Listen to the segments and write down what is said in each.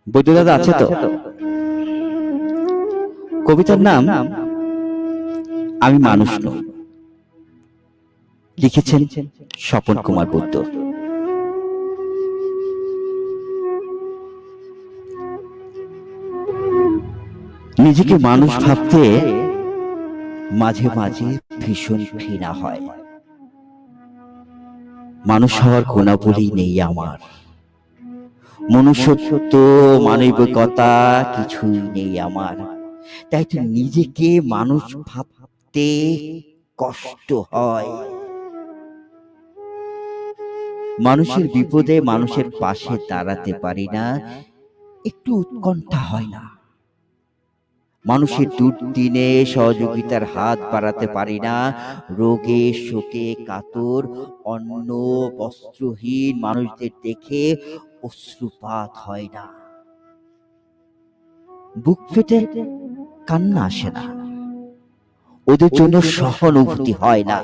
বৈদ্য দাদা আছে তো? কবিতার নাম আমি মানুষ নই, লিখেছেন স্বপন কুমার বৈদ্য। নিজেকে মানুষ ভাবতে মাঝে মাঝে ভীষণ ঘৃণা হয়। মানুষ হওয়ার গুণাবলী নেই আমার, মনুষ্যত্ব মানবিকতা কিছুই নেই আমার। তাই তো নিজেকে মানুষ ভাবতে কষ্ট হয়। মানুষের বিপদে মানুষের পাশে দাঁড়াতে পারি না, একটু উৎকণ্ঠা হয় না। মানুষের দুর্দিনে সহযোগিতার হাত বাড়াতে পারি না, রোগে শোকে কাতর অন্ন বস্ত্রহীন মানুষদের দেখে অশ্রুপাত হয় না, বুক ফেটে কান্না আসে না, ওদের জন্য সহানুভূতি হয় না।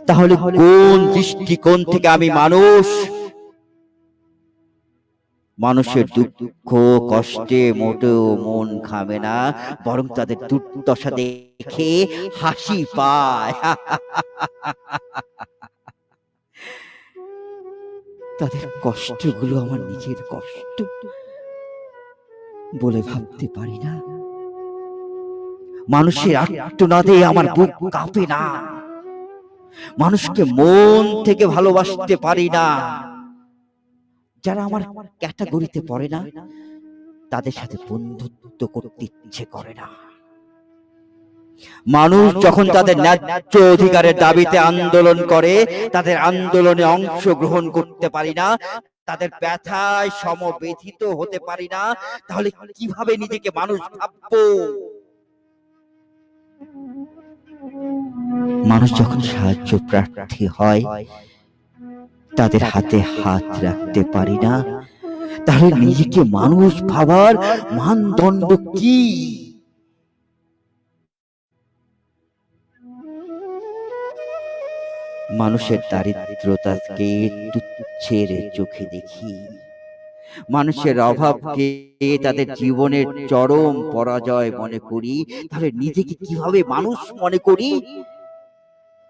তাহলে কোন দৃষ্টিকোণ থেকে আমি মানুষ? মানুষের দুঃখ কষ্টে মোটেও মন ঘামে না, বরং তাদের দুর্দশা দেখে হাসি পায়। তাদের কষ্টগুলো আমার নিজের কষ্ট বলে ভাবতে পারি না। মানুষের আর্তনাদে আমার বুক কাঁপে না, মানুষকে মন থেকে ভালোবাসতে পারি না। যারা আমার ক্যাটাগরিতে পড়ে না, তাদের সাথে বন্ধুত্ব করতে ইচ্ছে করে না। মানুষ যখন তাদের ন্যায্য অধিকারের দাবিতে আন্দোলন করে, তাদের আন্দোলনে অংশগ্রহণ করতে পারি না, তাদের ব্যথায় সমবেথিত হতে পারি না, তাহলে কিভাবে নিজেকে মানুষ ভাববো? মানুষ যখন সাহায্য প্রার্থী হয়, তাদের হাতে হাত রাখতে পারি না, তাহলে নিজেকে মানুষ ভাবার মানদণ্ড কি? মানুষের দারিদ্রতাকে তুচ্ছের চোখে দেখি, মানুষের অভাবকে তাদের জীবনের চরম পরাজয় মনে করি, তাহলে নিজেকে কিভাবে মানুষ মনে করি?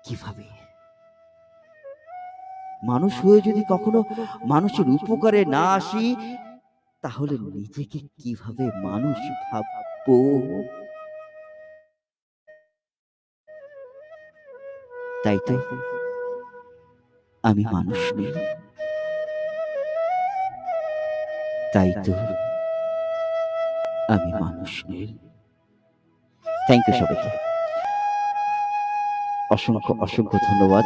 কিভাবে মানুষ হয়ে যদি কখনো মানুষের উপকারে না আসি, তাহলে নিজেকে কিভাবে মানুষ ভাববো? তাই তো আমি মানুষ নই, তাই তো আমি মানুষ নই। থ্যাংক ইউ সবাইকে, অসংখ্য অসংখ্য ধন্যবাদ।